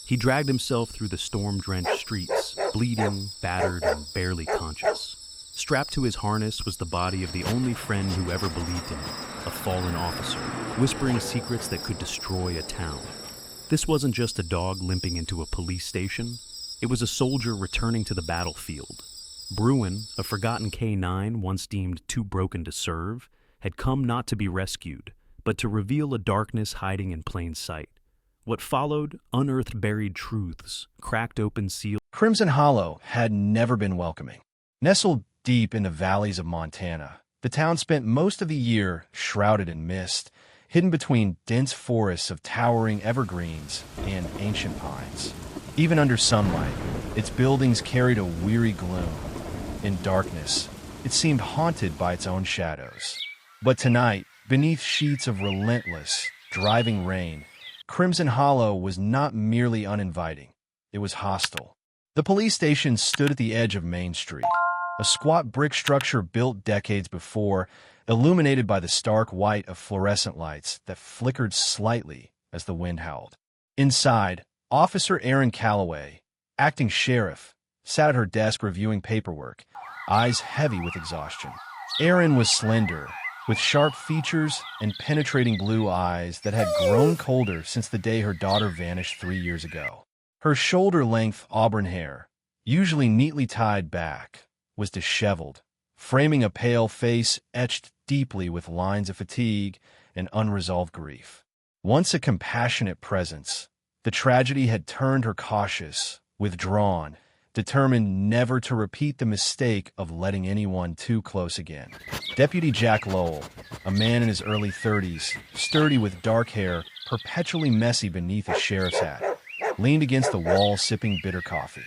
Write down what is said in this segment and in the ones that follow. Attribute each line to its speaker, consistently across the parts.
Speaker 1: He dragged himself through the storm-drenched streets, bleeding, battered, and barely conscious. Strapped to his harness was the body of the only friend who ever believed in him, a fallen officer, whispering secrets that could destroy a town. This wasn't just a dog limping into a police station. It was a soldier returning to the battlefield. Bruin, a forgotten K-9 once deemed too broken to serve, had come not to be rescued, but to reveal a darkness hiding in plain sight. What followed unearthed buried truths, cracked open seals.
Speaker 2: Crimson Hollow had never been welcoming. Nestled deep in the valleys of Montana, the town spent most of the year shrouded in mist, hidden between dense forests of towering evergreens and ancient pines. Even under sunlight, its buildings carried a weary gloom. In darkness, it seemed haunted by its own shadows. But tonight, beneath sheets of relentless, driving rain, Crimson Hollow was not merely uninviting, it was hostile. The police station stood at the edge of Main Street, a squat brick structure built decades before, illuminated by the stark white of fluorescent lights that flickered slightly as the wind howled. Inside, Officer Erin Calloway, acting sheriff, sat at her desk reviewing paperwork, eyes heavy with exhaustion. Erin was slender, with sharp features and penetrating blue eyes that had grown colder since the day her daughter vanished 3 years ago. Her shoulder-length auburn hair, usually neatly tied back, was disheveled, framing a pale face etched deeply with lines of fatigue and unresolved grief. Once a compassionate presence, the tragedy had turned her cautious, withdrawn, determined never to repeat the mistake of letting anyone too close again. Deputy Jack Lowell, a man in his early 30s, sturdy with dark hair, perpetually messy beneath his sheriff's hat, leaned against the wall sipping bitter coffee.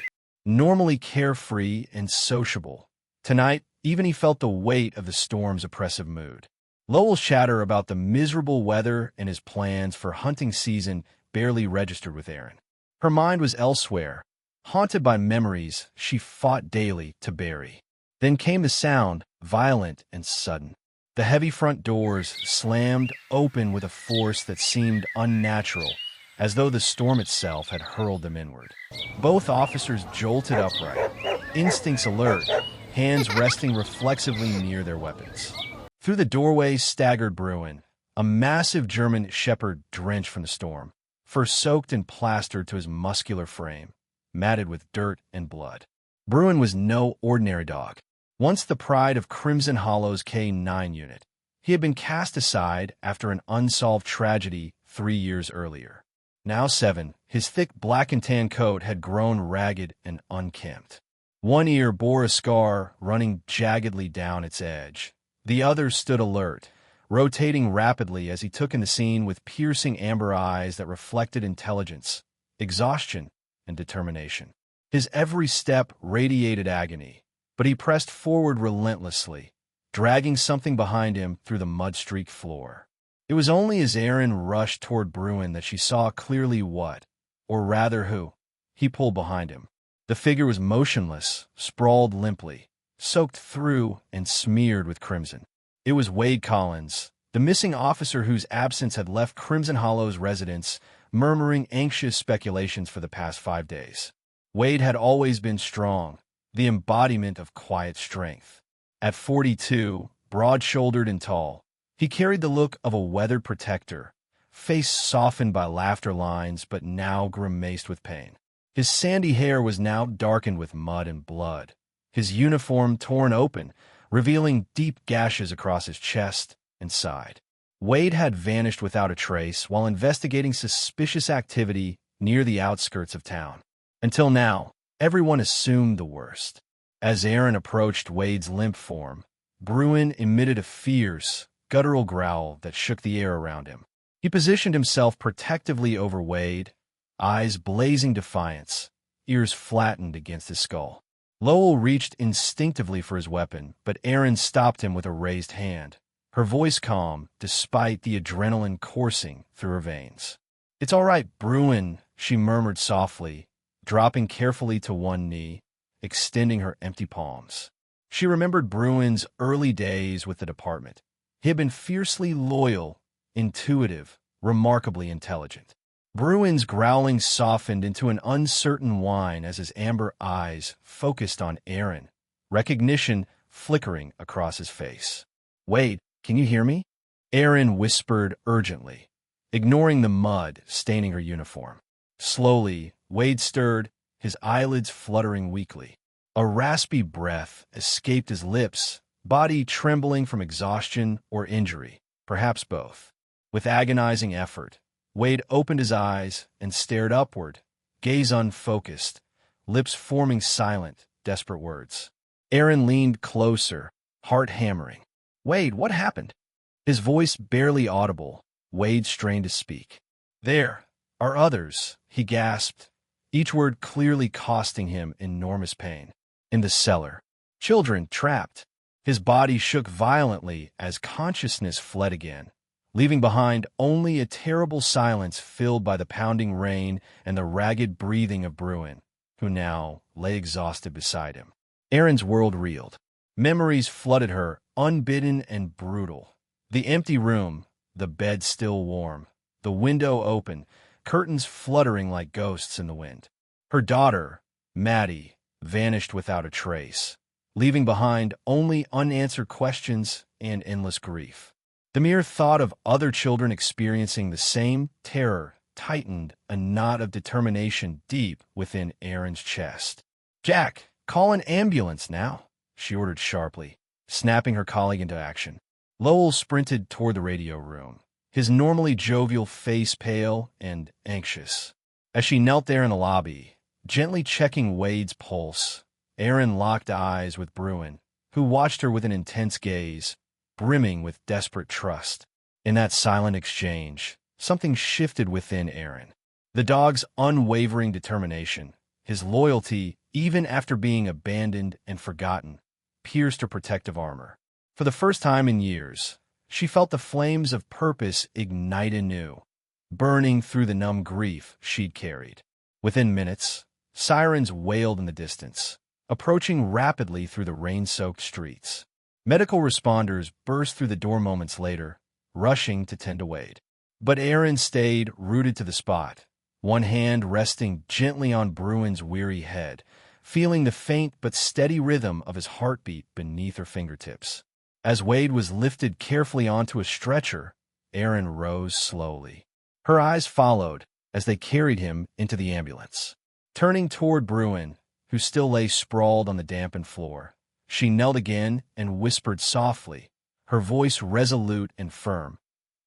Speaker 2: Normally carefree and sociable, tonight even he felt the weight of the storm's oppressive mood. Lowell's chatter about the miserable weather and his plans for hunting season barely registered with Erin. Her mind was elsewhere, haunted by memories she fought daily to bury. Then came the sound, violent and sudden. The heavy front doors slammed open with a force that seemed unnatural, as though the storm itself had hurled them inward. Both officers jolted upright, instincts alert, hands resting reflexively near their weapons. Through the doorway staggered Bruin, a massive German shepherd drenched from the storm, fur soaked and plastered to his muscular frame, matted with dirt and blood. Bruin was no ordinary dog. Once the pride of Crimson Hollow's K-9 unit, he had been cast aside after an unsolved tragedy 3 years earlier. Now 7, his thick black and tan coat had grown ragged and unkempt. One ear bore a scar running jaggedly down its edge. The other stood alert, rotating rapidly as he took in the scene with piercing amber eyes that reflected intelligence, exhaustion, and determination. His every step radiated agony, but he pressed forward relentlessly, dragging something behind him through the mud-streaked floor. It was only as Erin rushed toward Bruin that she saw clearly what, or rather who, he pulled behind him. The figure was motionless, sprawled limply, soaked through and smeared with crimson. It was Wade Collins, the missing officer whose absence had left Crimson Hollow's residents murmuring anxious speculations for the past 5 days. Wade had always been strong, the embodiment of quiet strength. At 42, broad-shouldered and tall, he carried the look of a weathered protector, face softened by laughter lines but now grimaced with pain. His sandy hair was now darkened with mud and blood, his uniform torn open, revealing deep gashes across his chest and side. Wade had vanished without a trace while investigating suspicious activity near the outskirts of town. Until now, everyone assumed the worst. As Erin approached Wade's limp form, Bruin emitted a fierce, guttural growl that shook the air around him. He positioned himself protectively over Wade, eyes blazing defiance, ears flattened against his skull. Lowell reached instinctively for his weapon, but Erin stopped him with a raised hand, her voice calm despite the adrenaline coursing through her veins. "It's all right, Bruin," she murmured softly, dropping carefully to one knee, extending her empty palms. She remembered Bruin's early days with the department. He had been fiercely loyal, intuitive, remarkably intelligent. Bruin's growling softened into an uncertain whine as his amber eyes focused on Aaron, recognition flickering across his face. "Wade, can you hear me?" Aaron whispered urgently, ignoring the mud staining her uniform. Slowly, Wade stirred, his eyelids fluttering weakly. A raspy breath escaped his lips, body trembling from exhaustion or injury, perhaps both. With agonizing effort, Wade opened his eyes and stared upward, gaze unfocused, lips forming silent, desperate words. Aaron leaned closer, heart hammering. "Wade, what happened?" His voice barely audible, Wade strained to speak. "There are others," he gasped, each word clearly costing him enormous pain. "In the cellar. Children trapped." His body shook violently as consciousness fled again, leaving behind only a terrible silence filled by the pounding rain and the ragged breathing of Bruin, who now lay exhausted beside him. Aaron's world reeled. Memories flooded her, unbidden and brutal. The empty room, the bed still warm, the window open, curtains fluttering like ghosts in the wind. Her daughter, Maddie, vanished without a trace, leaving behind only unanswered questions and endless grief. The mere thought of other children experiencing the same terror tightened a knot of determination deep within Aaron's chest. "Jack, call an ambulance now," she ordered sharply, snapping her colleague into action. Lowell sprinted toward the radio room, his normally jovial face pale and anxious. As she knelt there in the lobby, gently checking Wade's pulse, Aaron locked eyes with Bruin, who watched her with an intense gaze, brimming with desperate trust. In that silent exchange, something shifted within Aaron. The dog's unwavering determination, his loyalty even after being abandoned and forgotten, pierced her protective armor. For the first time in years, she felt the flames of purpose ignite anew, burning through the numb grief she'd carried. Within minutes, sirens wailed in the distance, approaching rapidly through the rain-soaked streets. Medical responders burst through the door moments later, rushing to tend to Wade. But Aaron stayed rooted to the spot, one hand resting gently on Bruin's weary head, feeling the faint but steady rhythm of his heartbeat beneath her fingertips. As Wade was lifted carefully onto a stretcher, Aaron rose slowly. Her eyes followed as they carried him into the ambulance. Turning toward Bruin, who still lay sprawled on the dampened floor, she knelt again and whispered softly, her voice resolute and firm.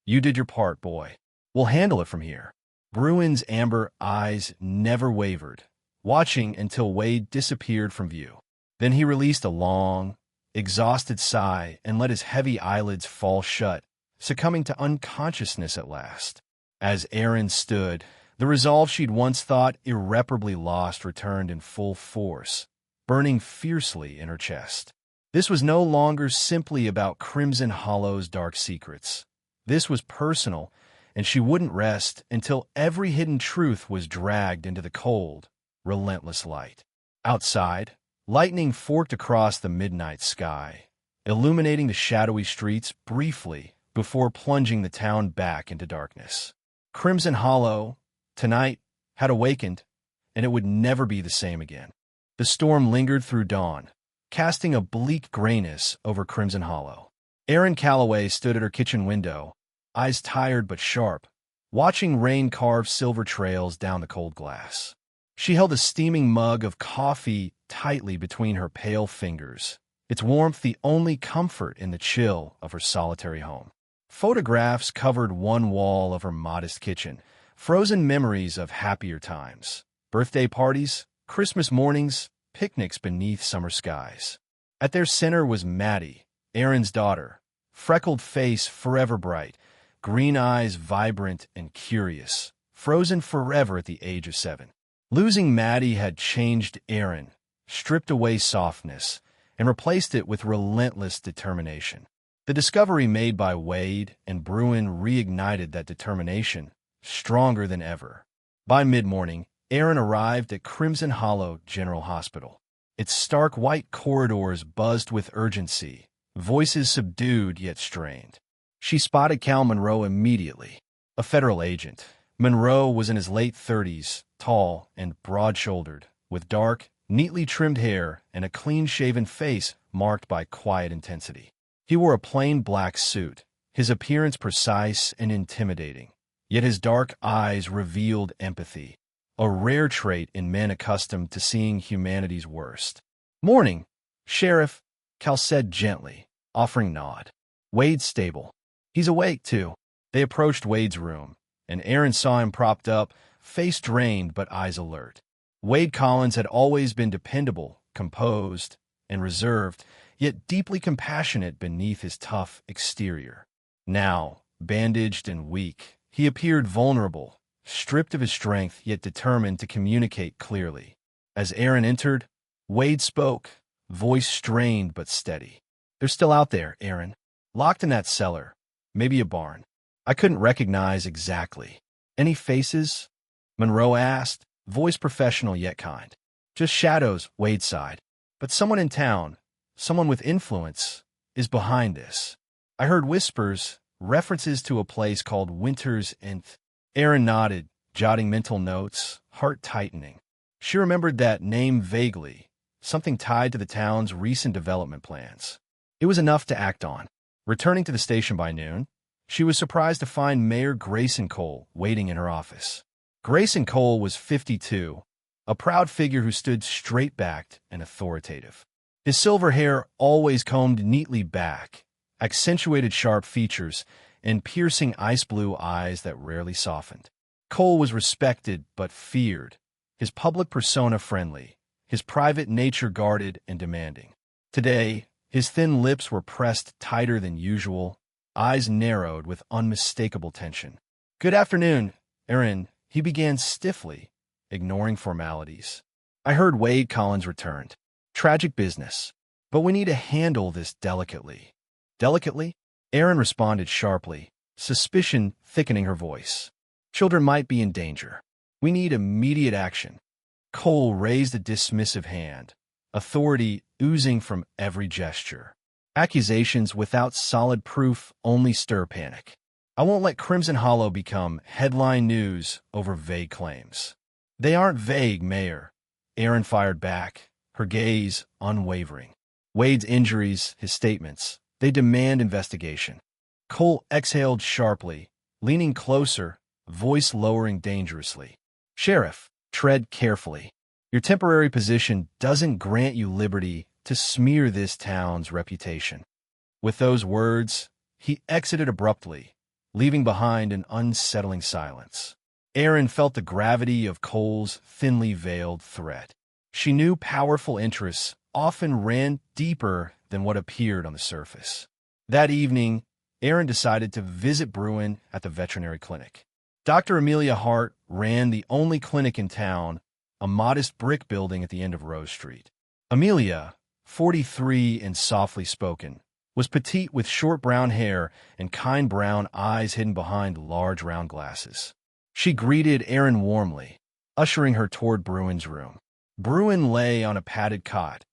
Speaker 2: "You did your part, boy. We'll handle it from here." Bruin's amber eyes never wavered, watching until Wade disappeared from view. Then he released a long, exhausted sigh and let his heavy eyelids fall shut, succumbing to unconsciousness at last. As Aaron stood, the resolve she'd once thought irreparably lost returned in full force, burning fiercely in her chest. This was no longer simply about Crimson Hollow's dark secrets. This was personal, and she wouldn't rest until every hidden truth was dragged into the cold, relentless light. Outside, lightning forked across the midnight sky, illuminating the shadowy streets briefly before plunging the town back into darkness. Crimson Hollow, tonight, had awakened, and it would never be the same again. The storm lingered through dawn, casting a bleak grayness over Crimson Hollow. Erin Calloway stood at her kitchen window, eyes tired but sharp, watching rain carve silver trails down the cold glass. She held a steaming mug of coffee tightly between her pale fingers, its warmth the only comfort in the chill of her solitary home. Photographs covered one wall of her modest kitchen, frozen memories of happier times, birthday parties, Christmas mornings, picnics beneath summer skies. At their center was Maddie, Erin's daughter, freckled face forever bright, green eyes vibrant and curious, frozen forever at the age of 7. Losing Maddie had changed Erin, stripped away softness, and replaced it with relentless determination. The discovery made by Wade and Bruin reignited that determination, stronger than ever. By mid-morning, Erin arrived at Crimson Hollow General Hospital. Its stark white corridors buzzed with urgency, voices subdued yet strained. She spotted Cal Monroe immediately, a federal agent, Monroe was in his late 30s, tall and broad-shouldered, with dark, neatly trimmed hair and a clean-shaven face marked by quiet intensity. He wore a plain black suit, his appearance precise and intimidating, yet his dark eyes revealed empathy, a rare trait in men accustomed to seeing humanity's worst. "Morning, Sheriff," Cal said gently, offering nod. "Wade's stable. He's awake, too." They approached Wade's room, and Aaron saw him propped up, face drained but eyes alert. Wade Collins had always been dependable, composed, and reserved, yet deeply compassionate beneath his tough exterior. Now, bandaged and weak, he appeared vulnerable, stripped of his strength yet determined to communicate clearly. As Aaron entered, Wade spoke, voice strained but steady. "They're still out there, Aaron. Locked in that cellar. Maybe a barn. I couldn't recognize exactly." "Any faces?" Monroe asked, voice professional yet kind. "Just shadows," Wade sighed. "But someone in town, someone with influence, is behind this. I heard whispers, references to a place called Winter's Inn." Aaron nodded, jotting mental notes, heart tightening. She remembered that name vaguely, something tied to the town's recent development plans. It was enough to act on. Returning to the station by noon, she was surprised to find Mayor Grayson Cole waiting in her office. Grayson Cole was 52, a proud figure who stood straight-backed and authoritative. His silver hair, always combed neatly back, accentuated sharp features and piercing ice-blue eyes that rarely softened. Cole was respected but feared, his public persona friendly, his private nature guarded and demanding. Today, his thin lips were pressed tighter than usual, eyes narrowed with unmistakable tension. "Good afternoon, Aaron," he began stiffly, ignoring formalities. "I heard Wade Collins returned. Tragic business, but we need to handle this delicately." "Delicately?" Aaron responded sharply, suspicion thickening her voice. "Children might be in danger. We need immediate action." Cole raised a dismissive hand, authority oozing from every gesture. "Accusations without solid proof only stir panic. I won't let Crimson Hollow become headline news over vague claims." "They aren't vague, Mayor," Aaron fired back, her gaze unwavering. "Wade's injuries, his statements, they demand investigation." Cole exhaled sharply, leaning closer, voice lowering dangerously. "Sheriff, tread carefully. Your temporary position doesn't grant you liberty to smear this town's reputation." With those words, he exited abruptly, leaving behind an unsettling silence. Aaron felt the gravity of Cole's thinly veiled threat. She knew powerful interests often ran deeper than what appeared on the surface. That evening, Aaron decided to visit Bruin at the veterinary clinic. Dr. Amelia Hart ran the only clinic in town, a modest brick building at the end of Rose Street. Amelia, 43 and softly spoken, was petite with short brown hair and kind brown eyes hidden behind large round glasses. She greeted Aaron warmly, ushering her toward Bruin's room. Bruin lay on a padded cot,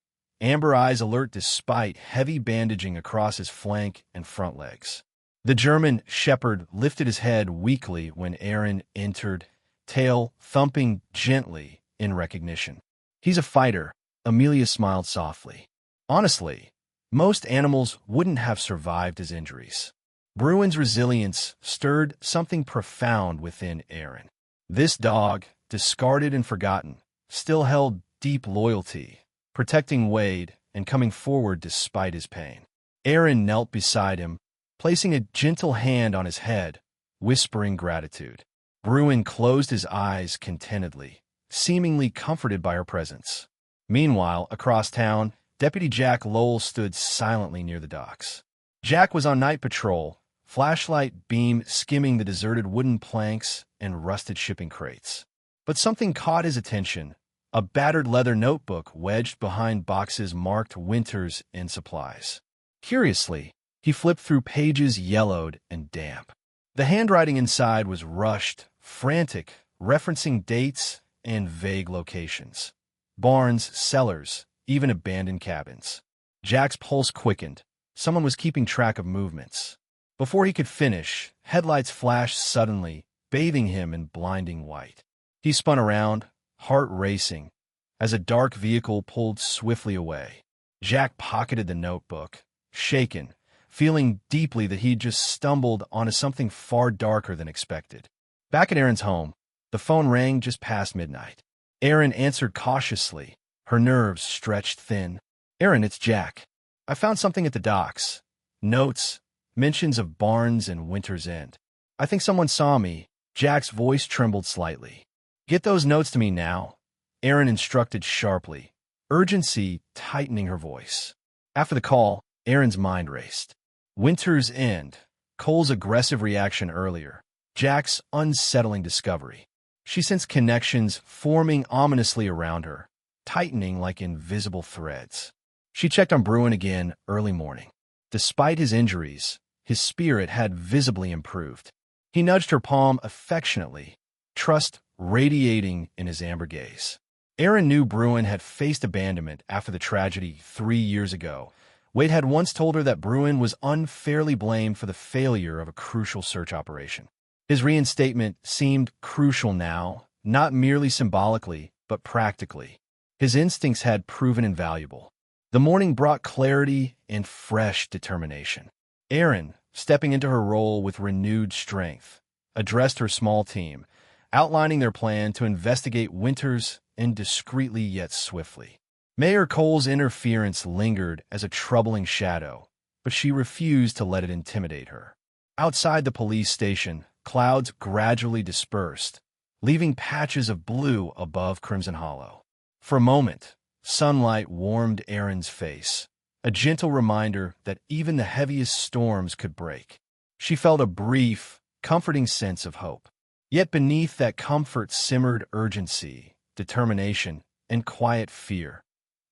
Speaker 2: amber eyes alert despite heavy bandaging across his flank and front legs. The German shepherd lifted his head weakly when Aaron entered, tail thumping gently in recognition. "He's a fighter," Amelia smiled softly. Honestly, most animals wouldn't have survived his injuries. Bruin's resilience stirred something profound within Aaron. This dog, discarded and forgotten, still held deep loyalty, protecting Wade and coming forward despite his pain. Aaron knelt beside him, placing a gentle hand on his head, whispering gratitude. Bruin closed his eyes contentedly, seemingly comforted by her presence. Meanwhile, across town, Deputy Jack Lowell stood silently near the docks. Jack was on night patrol, flashlight beam skimming the deserted wooden planks and rusted shipping crates. But something caught his attention, a battered leather notebook wedged behind boxes marked Winters and supplies. Curiously, he flipped through pages yellowed and damp. The handwriting inside was rushed, frantic, referencing dates and vague locations. Barns, cellars, even abandoned cabins. Jack's pulse quickened. Someone was keeping track of movements. Before he could finish, headlights flashed suddenly, bathing him in blinding white. He spun around, heart racing, as a dark vehicle pulled swiftly away. Jack pocketed the notebook, shaken, feeling deeply that he'd just stumbled onto something far darker than expected. Back at Erin's home, the phone rang just past midnight. Erin answered cautiously, her nerves stretched thin. "Erin, it's Jack. I found something at the docks. Notes, mentions of Barnes and Winter's End. I think someone saw me." Jack's voice trembled slightly. "Get those notes to me now," Erin instructed sharply, urgency tightening her voice. After the call, Erin's mind raced. Winter's End, Cole's aggressive reaction earlier, Jack's unsettling discovery. She sensed connections forming ominously around her, tightening like invisible threads. She checked on Bruin again early morning. Despite his injuries, his spirit had visibly improved. He nudged her palm affectionately, trust radiating in his amber gaze. Erin knew Bruin had faced abandonment after the tragedy 3 years ago. Wade had once told her that Bruin was unfairly blamed for the failure of a crucial search operation. His reinstatement seemed crucial now, not merely symbolically, but practically. His instincts had proven invaluable. The morning brought clarity and fresh determination. Erin, stepping into her role with renewed strength, addressed her small team, outlining their plan to investigate Winter's End discreetly yet swiftly. Mayor Cole's interference lingered as a troubling shadow, but she refused to let it intimidate her. Outside the police station, clouds gradually dispersed, leaving patches of blue above Crimson Hollow. For a moment, sunlight warmed Erin's face, a gentle reminder that even the heaviest storms could break. She felt a brief, comforting sense of hope. Yet beneath that comfort simmered urgency, determination, and quiet fear.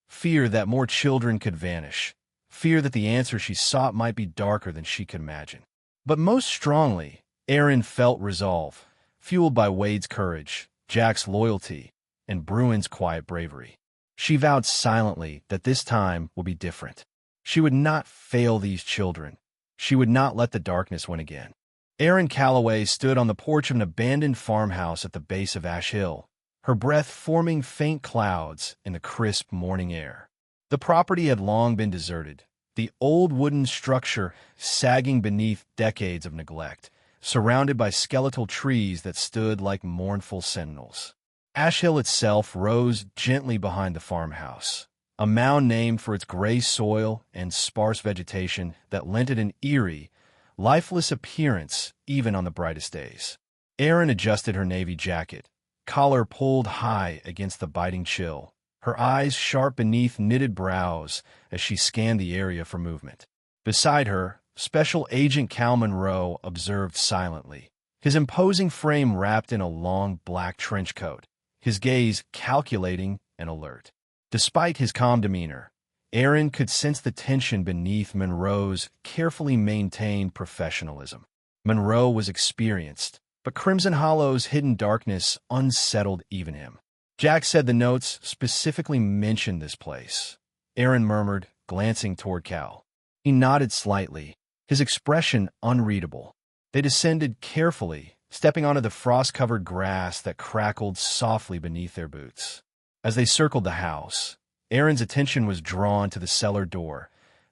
Speaker 2: Fear that more children could vanish. Fear that the answer she sought might be darker than she could imagine. But most strongly, Erin felt resolve, fueled by Wade's courage, Jack's loyalty, and Bruin's quiet bravery. She vowed silently that this time would be different. She would not fail these children. She would not let the darkness win again. Erin Calloway stood on the porch of an abandoned farmhouse at the base of Ash Hill, her breath forming faint clouds in the crisp morning air. The property had long been deserted, the old wooden structure sagging beneath decades of neglect, surrounded by skeletal trees that stood like mournful sentinels. Ash Hill itself rose gently behind the farmhouse, a mound named for its gray soil and sparse vegetation that lent it an eerie, lifeless appearance even on the brightest days. Erin adjusted her navy jacket, collar pulled high against the biting chill, her eyes sharp beneath knitted brows as she scanned the area for movement. Beside her, Special Agent Cal Monroe observed silently, his imposing frame wrapped in a long black trench coat, his gaze calculating and alert. Despite his calm demeanor, Erin could sense the tension beneath Monroe's carefully maintained professionalism. Monroe was experienced, but Crimson Hollow's hidden darkness unsettled even him. Jack said the notes specifically mentioned this place. Erin murmured, glancing toward Cal. He nodded slightly, his expression unreadable. They descended carefully, stepping onto the frost-covered grass that crackled softly beneath their boots. As they circled the house, Erin's attention was drawn to the cellar door,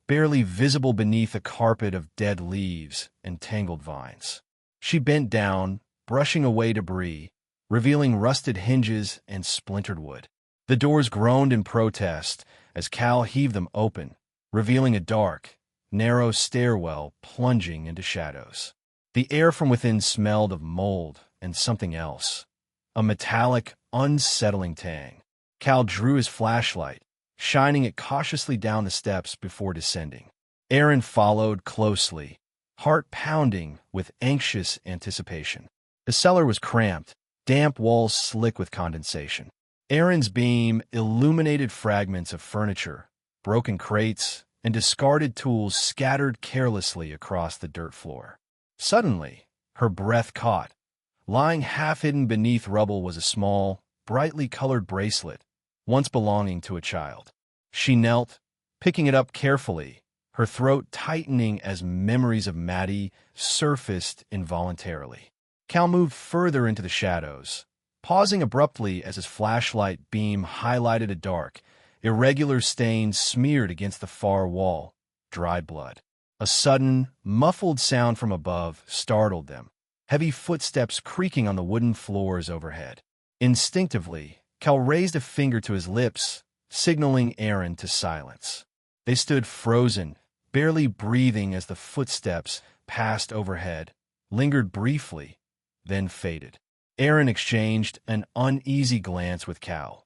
Speaker 2: barely visible beneath a carpet of dead leaves and tangled vines. She bent down, brushing away debris, revealing rusted hinges and splintered wood. The doors groaned in protest as Cal heaved them open, revealing a dark, narrow stairwell plunging into shadows. The air from within smelled of mold and something else, a metallic, unsettling tang. Cal drew his flashlight, shining it cautiously down the steps before descending. Erin followed closely, heart pounding with anxious anticipation. The cellar was cramped, damp walls slick with condensation. Erin's beam illuminated fragments of furniture, broken crates, and discarded tools scattered carelessly across the dirt floor. Suddenly, her breath caught. Lying half-hidden beneath rubble was a small, brightly colored bracelet, once belonging to a child. She knelt, picking it up carefully, her throat tightening as memories of Maddie surfaced involuntarily. Cal moved further into the shadows, pausing abruptly as his flashlight beam highlighted a dark, irregular stain smeared against the far wall. Dry blood. A sudden, muffled sound from above startled them, heavy footsteps creaking on the wooden floors overhead. Instinctively, Cal raised a finger to his lips, signaling Aaron to silence. They stood frozen, barely breathing as the footsteps passed overhead, lingered briefly, then faded. Aaron exchanged an uneasy glance with Cal.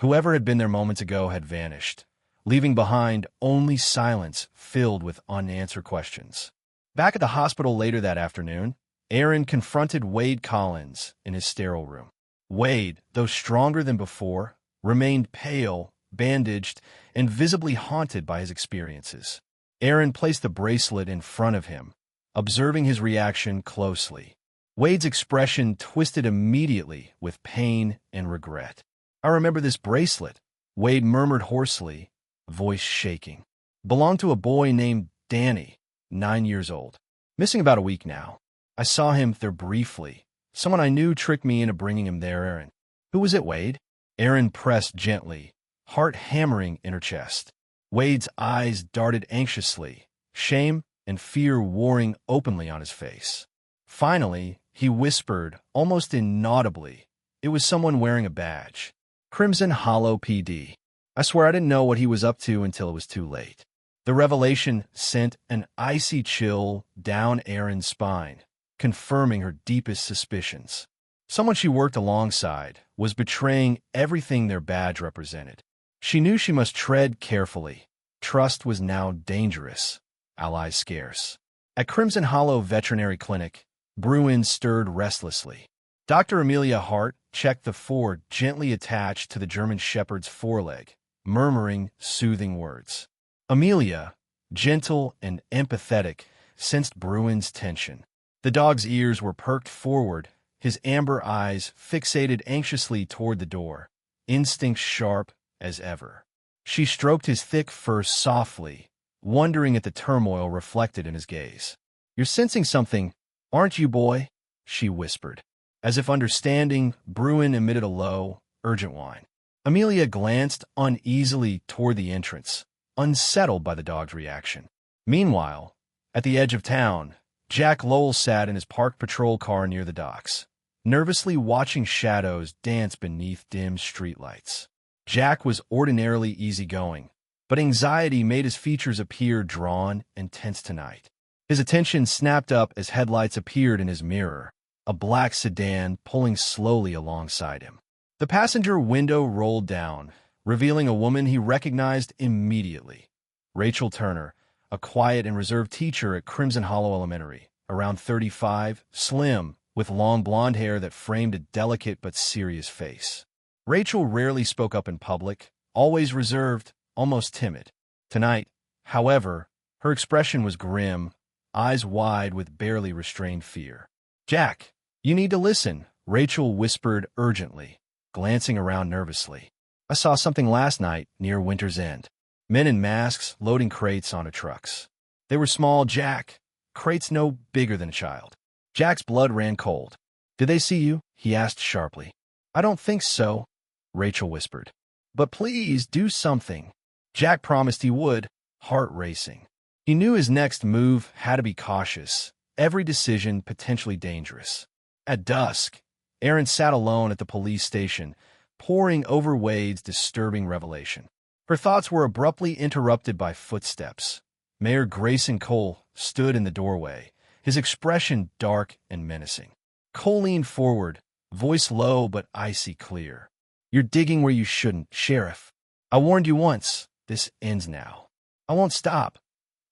Speaker 2: Whoever had been there moments ago had vanished, leaving behind only silence filled with unanswered questions. Back at the hospital later that afternoon, Aaron confronted Wade Collins in his sterile room. Wade, though stronger than before, remained pale, bandaged, and visibly haunted by his experiences. Aaron placed the bracelet in front of him, observing his reaction closely. Wade's expression twisted immediately with pain and regret. "I remember this bracelet," Wade murmured hoarsely, voice shaking. "Belonged to a boy named Danny, 9 years old. Missing about a week now. I saw him there briefly. Someone I knew tricked me into bringing him there, Aaron." "Who was it, Wade?" Aaron pressed gently, heart hammering in her chest. Wade's eyes darted anxiously, shame and fear warring openly on his face. Finally, he whispered, almost inaudibly, "It was someone wearing a badge. Crimson Hollow PD. I swear I didn't know what he was up to until it was too late." The revelation sent an icy chill down Erin's spine, confirming her deepest suspicions. Someone she worked alongside was betraying everything their badge represented. She knew she must tread carefully. Trust was now dangerous, allies scarce. At Crimson Hollow Veterinary Clinic, Bruin stirred restlessly. Dr. Amelia Hart checked the four gently attached to the German Shepherd's foreleg, murmuring soothing words. Amelia, gentle and empathetic, sensed Bruin's tension. The dog's ears were perked forward, his amber eyes fixated anxiously toward the door, instincts sharp as ever. She stroked his thick fur softly, wondering at the turmoil reflected in his gaze. "You're sensing something, aren't you, boy?" she whispered. As if understanding, Bruin emitted a low, urgent whine. Amelia glanced uneasily toward the entrance, unsettled by the dog's reaction. Meanwhile, at the edge of town, Jack Lowell sat in his parked patrol car near the docks, nervously watching shadows dance beneath dim streetlights. Jack was ordinarily easygoing, but anxiety made his features appear drawn and tense tonight. His attention snapped up as headlights appeared in his mirror, a black sedan pulling slowly alongside him. The passenger window rolled down, revealing a woman he recognized immediately. Rachel Turner, a quiet and reserved teacher at Crimson Hollow Elementary, around 35, slim, with long blonde hair that framed a delicate but serious face. Rachel rarely spoke up in public, always reserved, almost timid. Tonight, however, her expression was grim, eyes wide with barely restrained fear. "Jack, you need to listen," Rachel whispered urgently, glancing around nervously. "I saw something last night near Winter's End. Men in masks loading crates onto trucks. They were small, Jack, crates no bigger than a child." Jack's blood ran cold. "Did they see you?" he asked sharply. "I don't think so," Rachel whispered. "But please do something." Jack promised he would, heart racing. He knew his next move had to be cautious, every decision potentially dangerous. At dusk, Aaron sat alone at the police station, poring over Wade's disturbing revelation. Her thoughts were abruptly interrupted by footsteps. Mayor Grayson Cole stood in the doorway, his expression dark and menacing. Cole leaned forward, voice low but icy clear. "You're digging where you shouldn't, Sheriff. I warned you once. This ends now. I won't stop."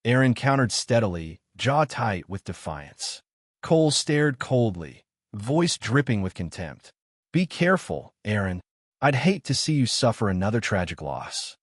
Speaker 2: Aaron countered steadily, jaw tight with defiance. Cole stared coldly, voice dripping with contempt. "Be careful, Aaron. I'd hate to see you suffer another tragic loss."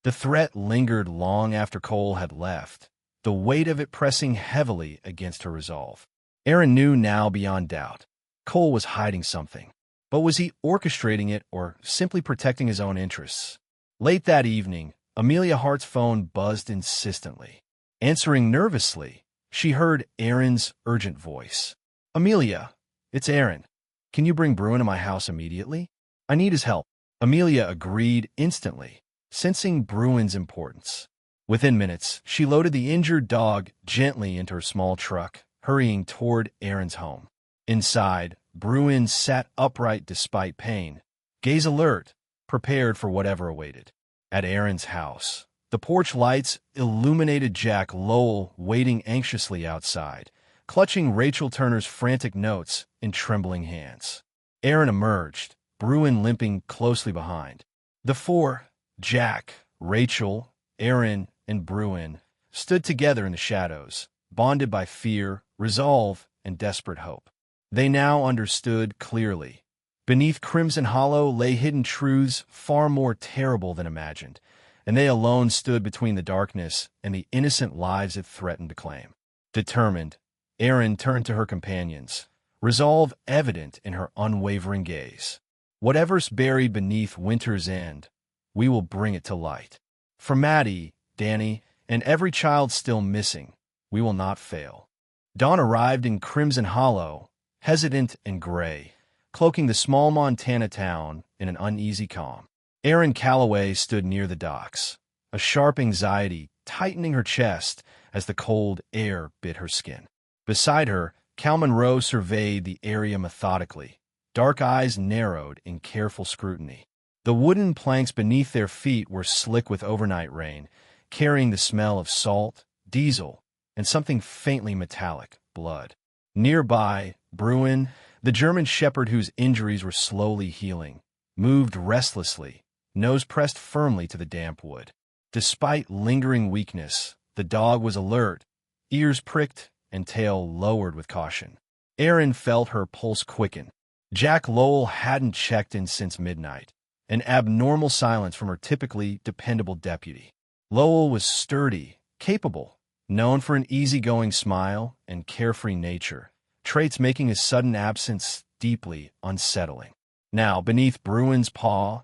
Speaker 2: The threat lingered long after Cole had left, the weight of it pressing heavily against her resolve. Aaron knew now beyond doubt. Cole was hiding something. But was he orchestrating it or simply protecting his own interests? Late that evening, Amelia Hart's phone buzzed insistently. Answering nervously, she heard Aaron's urgent voice. "Amelia, It's Aaron. Can you bring Bruin to my house immediately? I need his help. Amelia agreed instantly, sensing Bruin's importance. Within minutes, she loaded the injured dog gently into her small truck, hurrying toward Aaron's home. Inside, Bruin sat upright despite pain, gaze alert, prepared for whatever awaited. At Aaron's house, the porch lights illuminated Jack Lowell waiting anxiously outside, clutching Rachel Turner's frantic notes in trembling hands. Aaron emerged, Bruin limping closely behind. The four, Jack, Rachel, Aaron, and Bruin, stood together in the shadows, bonded by fear, resolve, and desperate hope. They now understood clearly. Beneath Crimson Hollow lay hidden truths far more terrible than imagined, and they alone stood between the darkness and the innocent lives it threatened to claim. Determined, Aaron turned to her companions, resolve evident in her unwavering gaze. Whatever's buried beneath winter's end, we will bring it to light. For Maddie, Danny, and every child still missing, we will not fail. Dawn arrived in Crimson Hollow, hesitant and gray, cloaking the small Montana town in an uneasy calm. Aaron Calloway stood near the docks, a sharp anxiety tightening her chest as the cold air bit her skin. Beside her, Cal Monroe surveyed the area methodically, dark eyes narrowed in careful scrutiny. The wooden planks beneath their feet were slick with overnight rain, carrying the smell of salt, diesel, and something faintly metallic, blood. Nearby, Bruin, the German shepherd whose injuries were slowly healing, moved restlessly, nose pressed firmly to the damp wood. Despite lingering weakness, the dog was alert, ears pricked and tail lowered with caution. Aaron felt her pulse quicken. Jack Lowell hadn't checked in since midnight, an abnormal silence from her typically dependable deputy. Lowell was sturdy, capable, known for an easygoing smile and carefree nature, traits making his sudden absence deeply unsettling. Now, beneath Bruin's paw,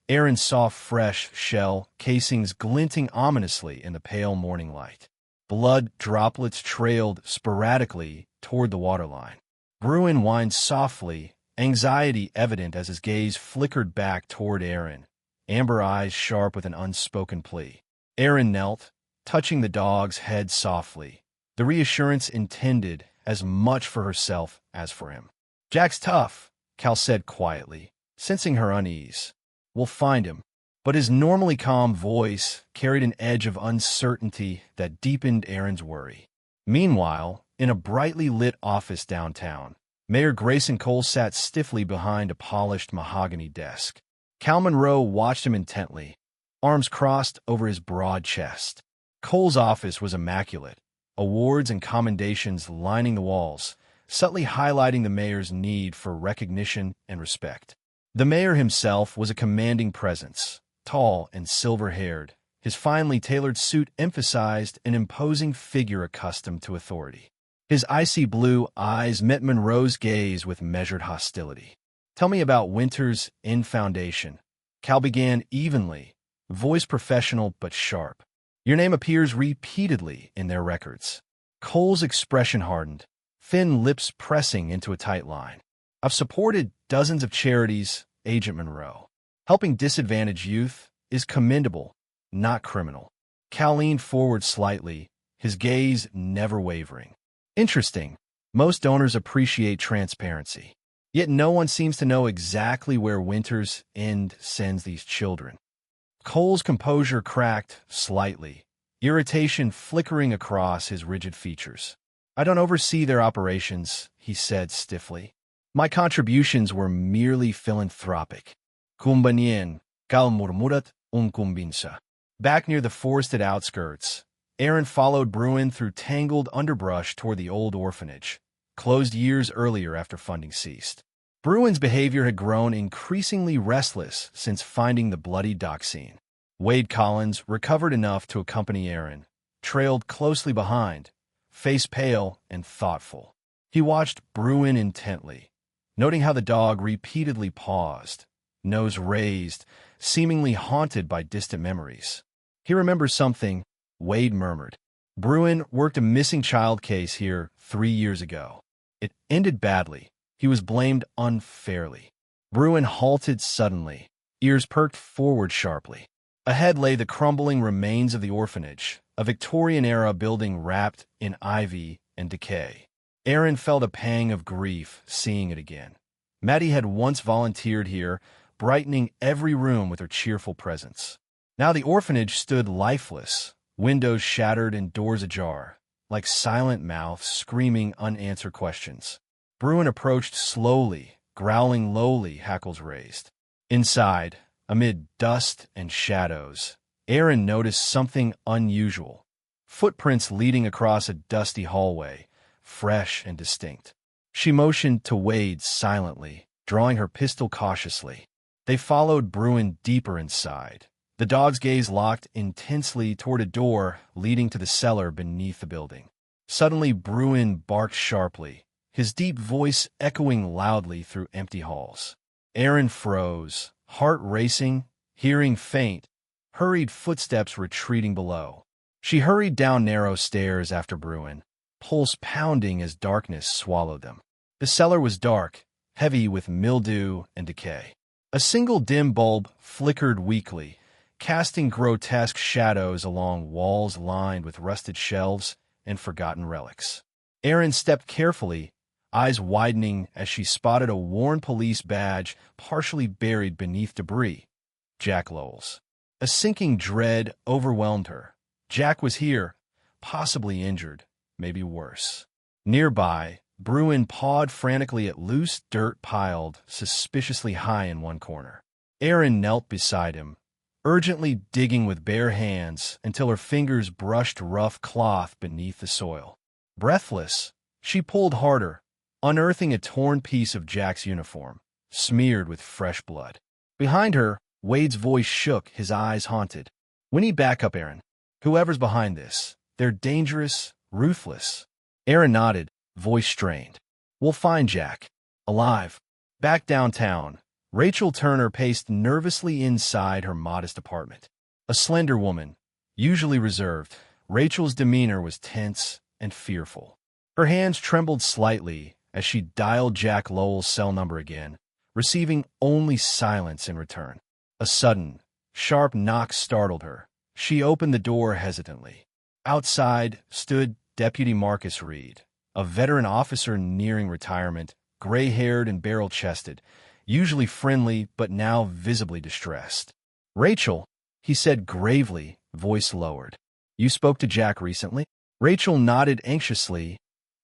Speaker 2: Aaron saw fresh shell casings glinting ominously in the pale morning light. Blood droplets trailed sporadically toward the waterline. Bruin whined softly, anxiety evident as his gaze flickered back toward Aaron, amber eyes sharp with an unspoken plea. Aaron knelt, touching the dog's head softly, the reassurance intended as much for herself as for him. "Jack's tough," Cal said quietly, sensing her unease. "We'll find him." But his normally calm voice carried an edge of uncertainty that deepened Aaron's worry. Meanwhile, in a brightly lit office downtown, Mayor Grayson Cole sat stiffly behind a polished mahogany desk. Cal Monroe watched him intently, arms crossed over his broad chest. Cole's office was immaculate, awards and commendations lining the walls, subtly highlighting the mayor's need for recognition and respect. The mayor himself was a commanding presence, tall and silver-haired. His finely tailored suit emphasized an imposing figure accustomed to authority. His icy blue eyes met Monroe's gaze with measured hostility. "Tell me about Winter's Inn Foundation." Cal began evenly, voice professional but sharp. "Your name appears repeatedly in their records." Cole's expression hardened, thin lips pressing into a tight line. "I've supported dozens of charities, Agent Monroe. Helping disadvantaged youth is commendable, not criminal." Cal leaned forward slightly, his gaze never wavering. "Interesting. Most donors appreciate transparency. Yet no one seems to know exactly where Winter's End sends these children." Cole's composure cracked slightly, irritation flickering across his rigid features. "I don't oversee their operations," he said stiffly. "My contributions were merely philanthropic." "Kumbanien, cal murmurat un kumbinsa." Back near the forested outskirts, Aaron followed Bruin through tangled underbrush toward the old orphanage, closed years earlier after funding ceased. Bruin's behavior had grown increasingly restless since finding the bloody dock scene. Wade Collins, recovered enough to accompany Aaron, trailed closely behind, face pale and thoughtful. He watched Bruin intently, noting how the dog repeatedly paused, nose raised, seemingly haunted by distant memories. "He remembers something," Wade murmured. "Bruin worked a missing child case here 3 years ago. It ended badly. He was blamed unfairly. Bruin halted suddenly, ears perked forward sharply. Ahead lay the crumbling remains of the orphanage, a Victorian-era building wrapped in ivy and decay. Aaron felt a pang of grief seeing it again. Maddie had once volunteered here, brightening every room with her cheerful presence. Now the orphanage stood lifeless, windows shattered and doors ajar, like silent mouths screaming unanswered questions. Bruin approached slowly, growling lowly, hackles raised. Inside, amid dust and shadows, Aaron noticed something unusual. Footprints leading across a dusty hallway, fresh and distinct. She motioned to Wade silently, drawing her pistol cautiously. They followed Bruin deeper inside. The dog's gaze locked intensely toward a door leading to the cellar beneath the building. Suddenly, Bruin barked sharply, his deep voice echoing loudly through empty halls. Aaron froze, heart racing, hearing faint, hurried footsteps retreating below. She hurried down narrow stairs after Bruin, pulse pounding as darkness swallowed them. The cellar was dark, heavy with mildew and decay. A single dim bulb flickered weakly, casting grotesque shadows along walls lined with rusted shelves and forgotten relics. Aaron stepped carefully, eyes widening as she spotted a worn police badge partially buried beneath debris. Jack Lowell's. A sinking dread overwhelmed her. Jack was here, possibly injured, maybe worse. Nearby, Bruin pawed frantically at loose dirt piled suspiciously high in one corner. Aaron knelt beside him, urgently digging with bare hands until her fingers brushed rough cloth beneath the soil. Breathless, she pulled harder, unearthing a torn piece of Jack's uniform, smeared with fresh blood. Behind her, Wade's voice shook, his eyes haunted. "We need backup, Aaron. Whoever's behind this, they're dangerous, ruthless." Aaron nodded, voice strained. "We'll find Jack. Alive." Back downtown, Rachel Turner paced nervously inside her modest apartment. A slender woman, usually reserved, Rachel's demeanor was tense and fearful. Her hands trembled slightly as she dialed Jack Lowell's cell number again, receiving only silence in return. A sudden, sharp knock startled her. She opened the door hesitantly. Outside stood Deputy Marcus Reed, a veteran officer nearing retirement, gray-haired and barrel-chested, usually friendly but now visibly distressed. "Rachel," he said gravely, voice lowered. "You spoke to Jack recently?" Rachel nodded anxiously,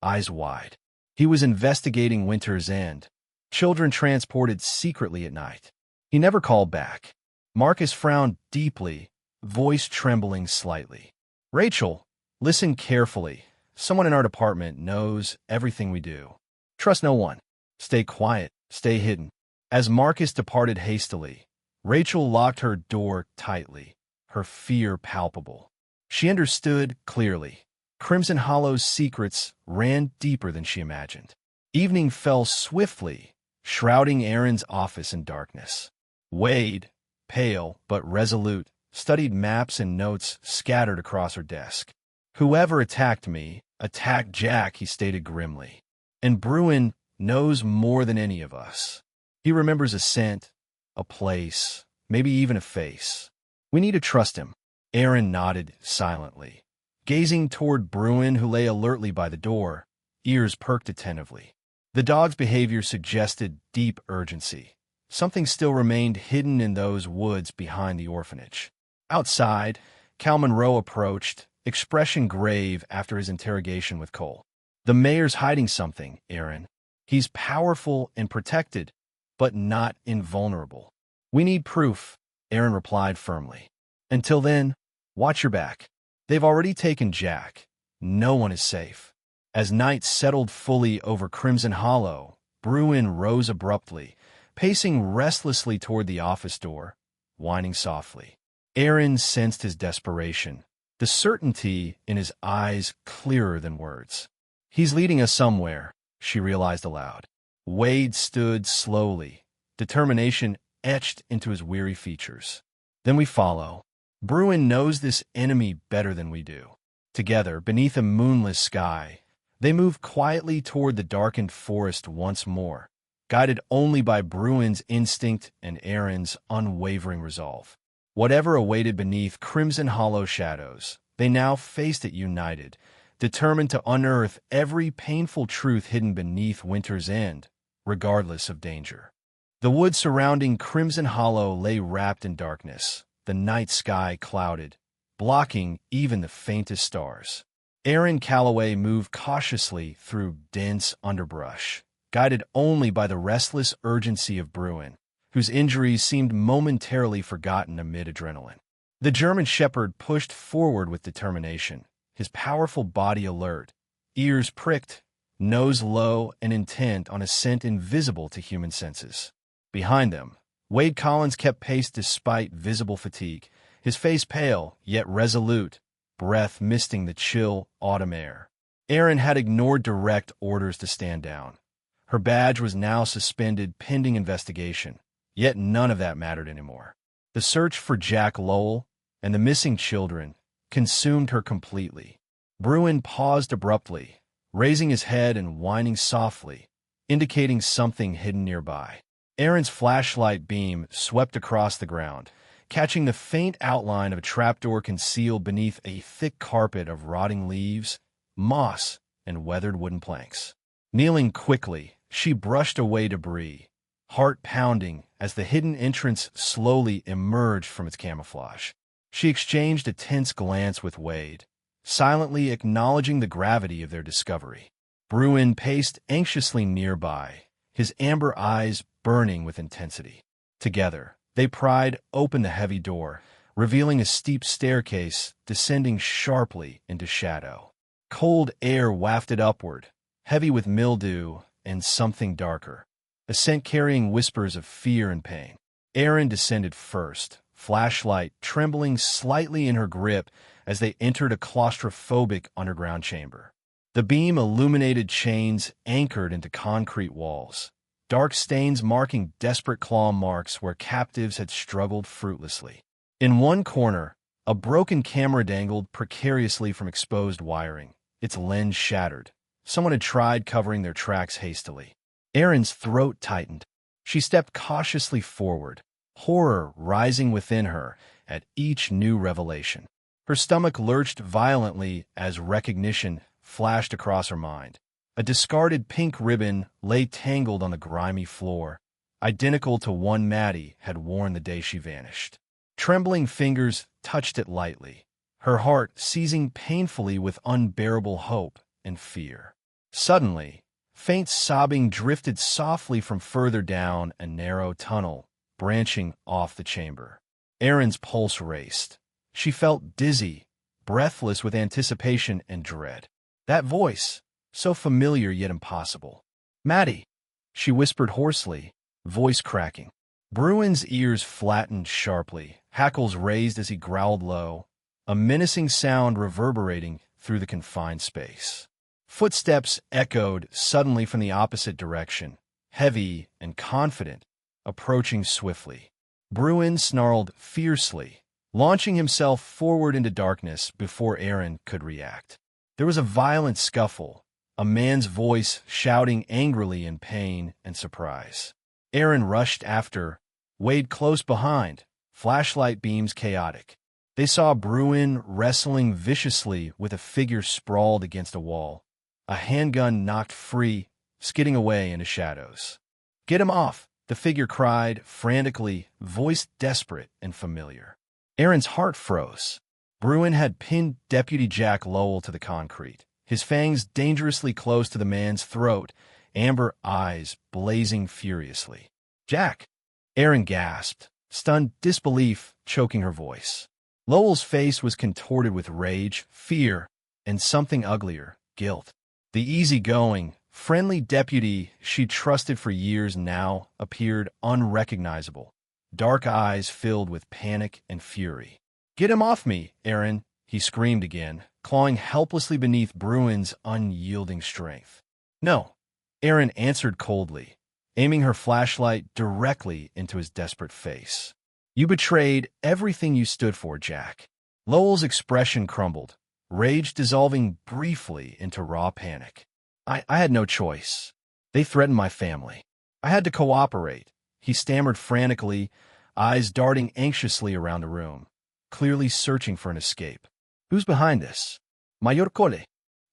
Speaker 2: eyes wide. "He was investigating Winter's End. Children transported secretly at night. He never called back." Marcus frowned deeply, voice trembling slightly. "Rachel, listen carefully. Someone in our department knows everything we do. Trust no one. Stay quiet, stay hidden." As Marcus departed hastily, Rachel locked her door tightly, her fear palpable. She understood clearly. Crimson Hollow's secrets ran deeper than she imagined. Evening fell swiftly, shrouding Aaron's office in darkness. Wade, pale but resolute, studied maps and notes scattered across her desk. "Whoever attacked me, attacked Jack," he stated grimly. "And Bruin knows more than any of us. He remembers a scent, a place, maybe even a face. We need to trust him." Aaron nodded silently, gazing toward Bruin, who lay alertly by the door, ears perked attentively. The dog's behavior suggested deep urgency. Something still remained hidden in those woods behind the orphanage. Outside, Cal Monroe approached, expression grave after his interrogation with Cole. "The mayor's hiding something, Aaron. He's powerful and protected, but not invulnerable. We need proof," Aaron replied firmly. "Until then, watch your back. They've already taken Jack. No one is safe." As night settled fully over Crimson Hollow, Bruin rose abruptly, pacing restlessly toward the office door, whining softly. Aaron sensed his desperation, the certainty in his eyes clearer than words. "He's leading us somewhere," she realized aloud. Wade stood slowly, determination etched into his weary features. "Then we follow. Bruin knows this enemy better than we do." Together, beneath a moonless sky, They moved quietly toward the darkened forest once more, guided only by Bruin's instinct and Aaron's unwavering resolve. Whatever awaited beneath Crimson Hollow shadows, they now faced it united, determined to unearth every painful truth hidden beneath Winter's End, regardless of danger. The woods surrounding Crimson Hollow lay wrapped in darkness, the night sky clouded, blocking even the faintest stars. Aaron Calloway moved cautiously through dense underbrush, guided only by the restless urgency of Bruin, whose injuries seemed momentarily forgotten amid adrenaline. The German shepherd pushed forward with determination, his powerful body alert, ears pricked, nose low and intent on a scent invisible to human senses. Behind them, Wade Collins kept pace despite visible fatigue, his face pale yet resolute, breath misting the chill autumn air. Aaron had ignored direct orders to stand down. Her badge was now suspended pending investigation, yet none of that mattered anymore. The search for Jack Lowell and the missing children consumed her completely. Bruin paused abruptly, raising his head and whining softly, indicating something hidden nearby. Aaron's flashlight beam swept across the ground, catching the faint outline of a trapdoor concealed beneath a thick carpet of rotting leaves, moss, and weathered wooden planks. Kneeling quickly, she brushed away debris, heart pounding as the hidden entrance slowly emerged from its camouflage. She exchanged a tense glance with Wade, silently acknowledging the gravity of their discovery. Bruin paced anxiously nearby, his amber eyes burning with intensity. Together, they pried open the heavy door, revealing a steep staircase descending sharply into shadow. Cold air wafted upward, heavy with mildew and something darker, a scent carrying whispers of fear and pain. Aaron descended first, flashlight trembling slightly in her grip as they entered a claustrophobic underground chamber. The beam illuminated chains anchored into concrete walls, dark stains marking desperate claw marks where captives had struggled fruitlessly. In one corner, a broken camera dangled precariously from exposed wiring, its lens shattered. Someone had tried covering their tracks hastily. Aaron's throat tightened. She stepped cautiously forward, horror rising within her at each new revelation. Her stomach lurched violently as recognition flashed across her mind. A discarded pink ribbon lay tangled on the grimy floor, identical to one Maddie had worn the day she vanished. Trembling fingers touched it lightly, her heart seizing painfully with unbearable hope and fear. Suddenly, faint sobbing drifted softly from further down a narrow tunnel, branching off the chamber. Aaron's pulse raced. She felt dizzy, breathless with anticipation and dread. That voice, so familiar yet impossible. "Maddie," she whispered hoarsely, voice cracking. Bruin's ears flattened sharply, hackles raised as he growled low, a menacing sound reverberating through the confined space. Footsteps echoed suddenly from the opposite direction, heavy and confident, approaching swiftly. Bruin snarled fiercely, launching himself forward into darkness before Aaron could react. There was a violent scuffle, a man's voice shouting angrily in pain and surprise. Aaron rushed after, Wade close behind, flashlight beams chaotic. They saw Bruin wrestling viciously with a figure sprawled against a wall, a handgun knocked free, skidding away into shadows. "Get him off!" the figure cried frantically, voice desperate and familiar. Aaron's heart froze. Bruin had pinned Deputy Jack Lowell to the concrete, his fangs dangerously close to the man's throat, amber eyes blazing furiously. "Jack!" Aaron gasped, stunned disbelief choking her voice. Lowell's face was contorted with rage, fear, and something uglier, guilt. The easygoing, friendly deputy she trusted for years now appeared unrecognizable, dark eyes filled with panic and fury. "Get him off me, Aaron!" he screamed again, clawing helplessly beneath Bruin's unyielding strength. "No," Aaron answered coldly, aiming her flashlight directly into his desperate face. "You betrayed everything you stood for, Jack." Lowell's expression crumbled, rage dissolving briefly into raw panic. I had no choice. They threatened my family. I had to cooperate. He stammered frantically, eyes darting anxiously around the room, clearly searching for an escape. Who's behind this? Mayor Cole,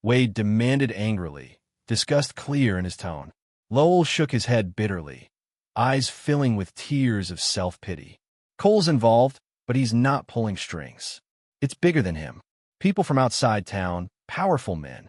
Speaker 2: Wade demanded angrily, disgust clear in his tone. Lowell shook his head bitterly, eyes filling with tears of self-pity. Cole's involved, but he's not pulling strings. It's bigger than him. People from outside town, powerful men.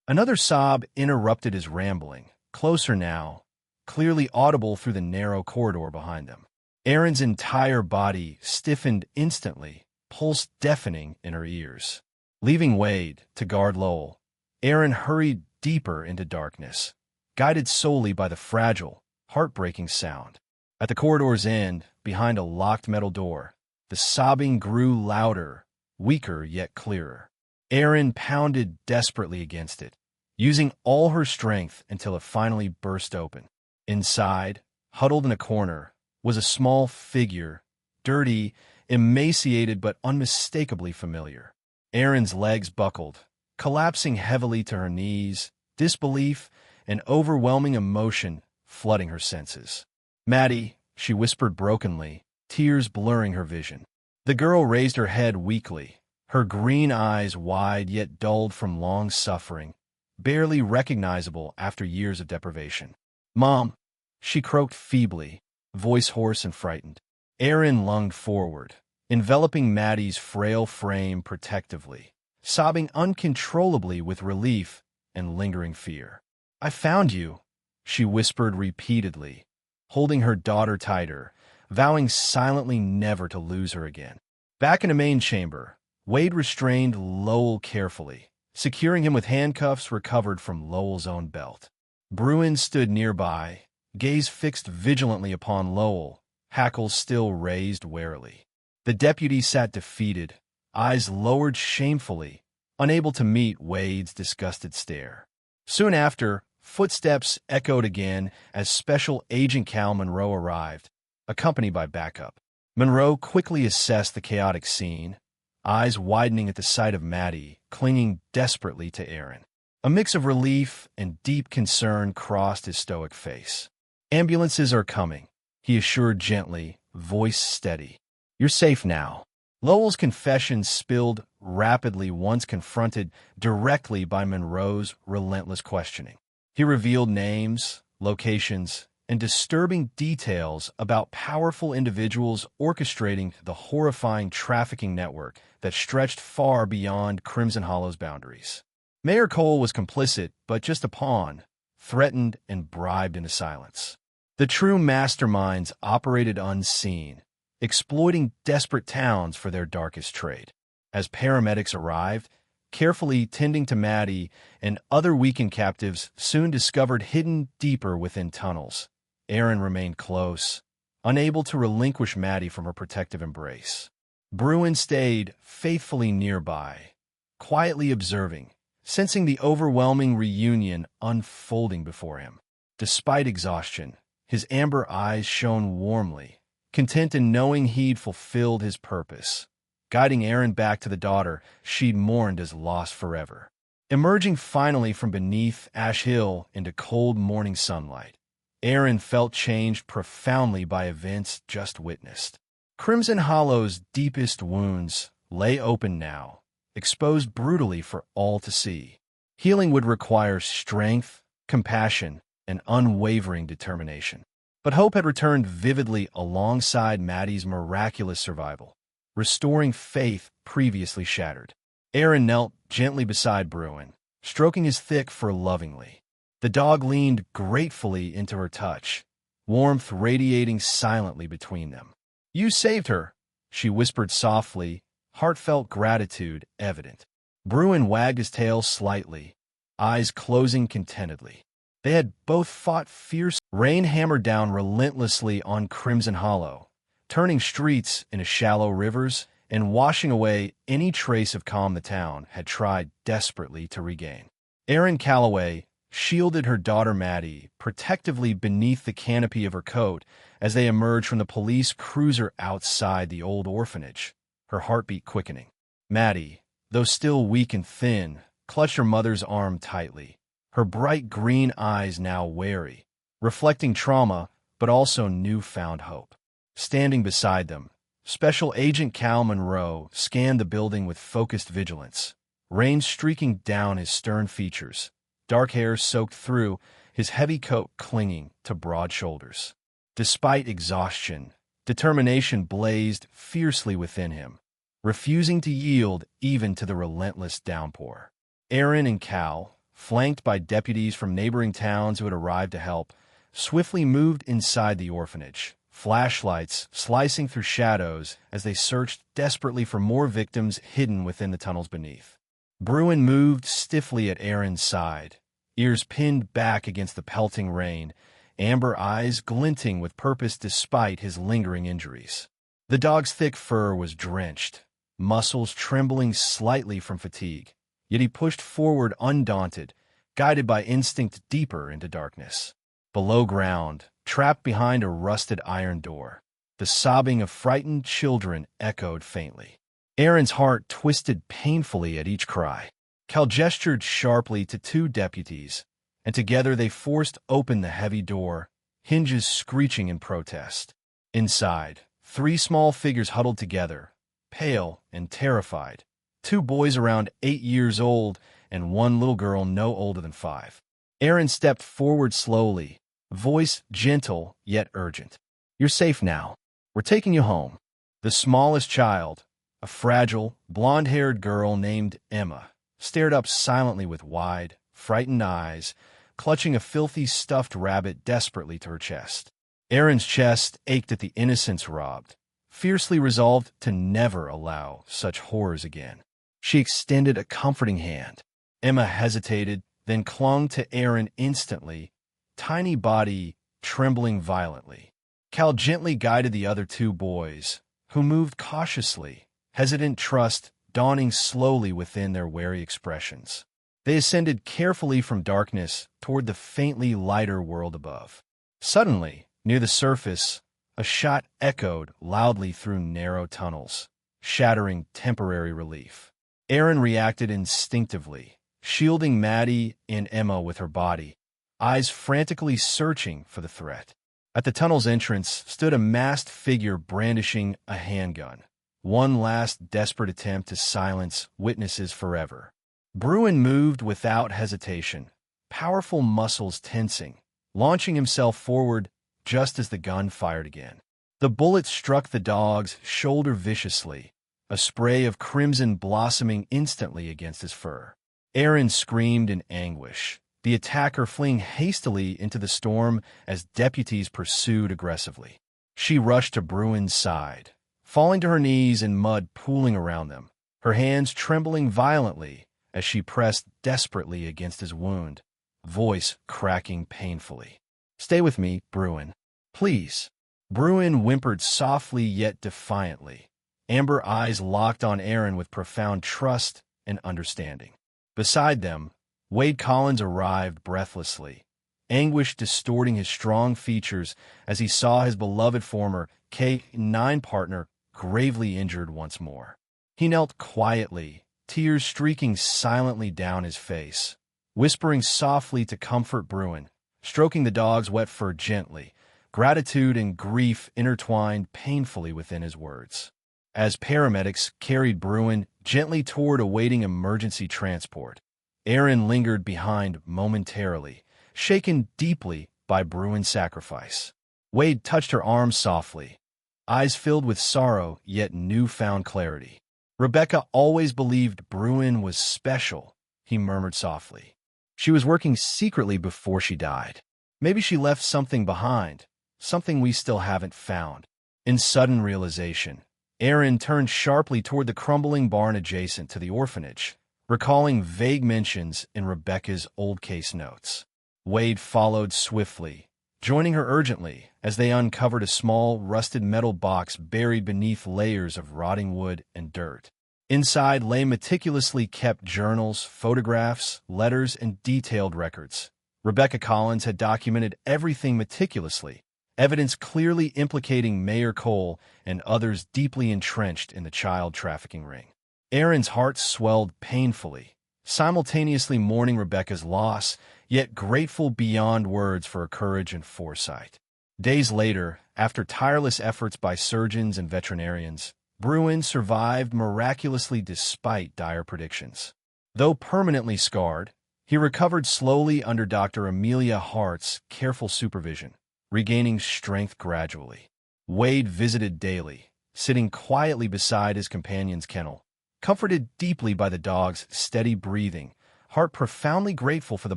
Speaker 2: Another sob interrupted his rambling, closer now, clearly audible through the narrow corridor behind them. Erin's entire body stiffened instantly, pulse deafening in her ears. Leaving Wade to guard Lowell, Erin hurried deeper into darkness, guided solely by the fragile, heartbreaking sound. At the corridor's end, behind a locked metal door, the sobbing grew louder, weaker yet clearer. Erin pounded desperately against it, using all her strength until it finally burst open. Inside, huddled in a corner, was a small figure, dirty, emaciated but unmistakably familiar. Erin's legs buckled, collapsing heavily to her knees, disbelief and overwhelming emotion flooding her senses. "Maddie," she whispered brokenly, tears blurring her vision. The girl raised her head weakly, her green eyes wide yet dulled from long suffering, barely recognizable after years of deprivation. "Mom," she croaked feebly, voice hoarse and frightened. Erin lunged forward, enveloping Maddie's frail frame protectively, sobbing uncontrollably with relief and lingering fear. "I found you," she whispered repeatedly, holding her daughter tighter, vowing silently never to lose her again. Back in the main chamber, Wade restrained Lowell carefully, securing him with handcuffs recovered from Lowell's own belt. Bruin stood nearby, gaze fixed vigilantly upon Lowell, hackles still raised warily. The deputy sat defeated, eyes lowered shamefully, unable to meet Wade's disgusted stare. Soon after, footsteps echoed again as Special Agent Cal Monroe arrived, accompanied by backup. Monroe quickly assessed the chaotic scene, eyes widening at the sight of Maddie, clinging desperately to Erin. A mix of relief and deep concern crossed his stoic face. "Ambulances are coming," he assured gently, voice steady. "You're safe now." Lowell's confession spilled rapidly once confronted directly by Monroe's relentless questioning. He revealed names, locations, and disturbing details about powerful individuals orchestrating the horrifying trafficking network that stretched far beyond Crimson Hollow's boundaries. Mayor Cole was complicit, but just a pawn, threatened and bribed into silence. The true masterminds operated unseen, exploiting desperate towns for their darkest trade. As paramedics arrived, carefully tending to Maddie and other weakened captives soon discovered hidden deeper within tunnels, Erin remained close, unable to relinquish Maddie from her protective embrace. Bruin stayed faithfully nearby, quietly observing, sensing the overwhelming reunion unfolding before him. Despite exhaustion, his amber eyes shone warmly, content in knowing he'd fulfilled his purpose, guiding Erin back to the daughter she'd mourned as lost forever. Emerging finally from beneath Ash Hill into cold morning sunlight, Erin felt changed profoundly by events just witnessed. Crimson Hollow's deepest wounds lay open now, exposed brutally for all to see. Healing would require strength, compassion, and unwavering determination. But hope had returned vividly alongside Maddie's miraculous survival, restoring faith previously shattered. Erin knelt gently beside Bruin, stroking his thick fur lovingly. The dog leaned gratefully into her touch, warmth radiating silently between them. "You saved her," she whispered softly, heartfelt gratitude evident. Bruin wagged his tail slightly, eyes closing contentedly. They had both fought fierce. Rain hammered down relentlessly on Crimson Hollow, turning streets into shallow rivers and washing away any trace of calm the town had tried desperately to regain. Erin Calloway shielded her daughter Maddie protectively beneath the canopy of her coat as they emerged from the police cruiser outside the old orphanage, her heartbeat quickening. Maddie, though still weak and thin, clutched her mother's arm tightly, her bright green eyes now wary, reflecting trauma but also newfound hope. Standing beside them, Special Agent Cal Monroe scanned the building with focused vigilance, rain streaking down his stern features, dark hair soaked through, his heavy coat clinging to broad shoulders. Despite exhaustion, determination blazed fiercely within him, refusing to yield even to the relentless downpour. Aaron and Cal, flanked by deputies from neighboring towns who had arrived to help, swiftly moved inside the orphanage, flashlights slicing through shadows as they searched desperately for more victims hidden within the tunnels beneath. Bruin moved stiffly at Aaron's side, ears pinned back against the pelting rain, amber eyes glinting with purpose despite his lingering injuries. The dog's thick fur was drenched, muscles trembling slightly from fatigue, yet he pushed forward undaunted, guided by instinct deeper into darkness. Below ground, trapped behind a rusted iron door, the sobbing of frightened children echoed faintly. Aaron's heart twisted painfully at each cry. Cal gestured sharply to two deputies, and together they forced open the heavy door, hinges screeching in protest. Inside, three small figures huddled together, pale and terrified, two boys around 8 years old and one little girl no older than 5. Aaron stepped forward slowly, voice gentle yet urgent. "You're safe now. We're taking you home." The smallest child, a fragile, blonde-haired girl named Emma, stared up silently with wide, frightened eyes, clutching a filthy stuffed rabbit desperately to her chest. Aaron's chest ached at the innocence robbed, fiercely resolved to never allow such horrors again. She extended a comforting hand. Emma hesitated, then clung to Aaron instantly, tiny body trembling violently. Cal gently guided the other two boys, who moved cautiously, hesitant trust dawning slowly within their wary expressions. They ascended carefully from darkness toward the faintly lighter world above. Suddenly, near the surface, a shot echoed loudly through narrow tunnels, shattering temporary relief. Aaron reacted instinctively, shielding Maddie and Emma with her body, eyes frantically searching for the threat. At the tunnel's entrance stood a masked figure brandishing a handgun, one last desperate attempt to silence witnesses forever. Bruin moved without hesitation, powerful muscles tensing, launching himself forward just as the gun fired again. The bullet struck the dog's shoulder viciously, a spray of crimson blossoming instantly against his fur. Aaron screamed in anguish, the attacker fleeing hastily into the storm as deputies pursued aggressively. She rushed to Bruin's side, falling to her knees in mud pooling around them, her hands trembling violently as she pressed desperately against his wound, voice cracking painfully. "Stay with me, Bruin. Please." Bruin whimpered softly yet defiantly, amber eyes locked on Aaron with profound trust and understanding. Beside them, Wade Collins arrived breathlessly, anguish distorting his strong features as he saw his beloved former K-9 partner gravely injured once more. He knelt quietly, tears streaking silently down his face, whispering softly to comfort Bruin, stroking the dog's wet fur gently, gratitude and grief intertwined painfully within his words. As paramedics carried Bruin gently toward awaiting emergency transport, Aaron lingered behind momentarily, shaken deeply by Bruin's sacrifice. Wade touched her arm softly, eyes filled with sorrow yet newfound clarity. "Rebecca always believed Bruin was special," he murmured softly. "She was working secretly before she died. Maybe she left something behind, something we still haven't found." In sudden realization, Aaron turned sharply toward the crumbling barn adjacent to the orphanage, recalling vague mentions in Rebecca's old case notes. Wade followed swiftly, joining her urgently as they uncovered a small, rusted metal box buried beneath layers of rotting wood and dirt. Inside lay meticulously kept journals, photographs, letters, and detailed records. Rebecca Collins had documented everything meticulously, evidence clearly implicating Mayor Cole and others deeply entrenched in the child trafficking ring. Aaron's heart swelled painfully, simultaneously mourning Rebecca's loss, yet grateful beyond words for her courage and foresight. Days later, after tireless efforts by surgeons and veterinarians, Bruin survived miraculously despite dire predictions. Though permanently scarred, he recovered slowly under Dr. Amelia Hart's careful supervision, regaining strength gradually. Wade visited daily, sitting quietly beside his companion's kennel. Comforted deeply by the dog's steady breathing, Hart profoundly grateful for the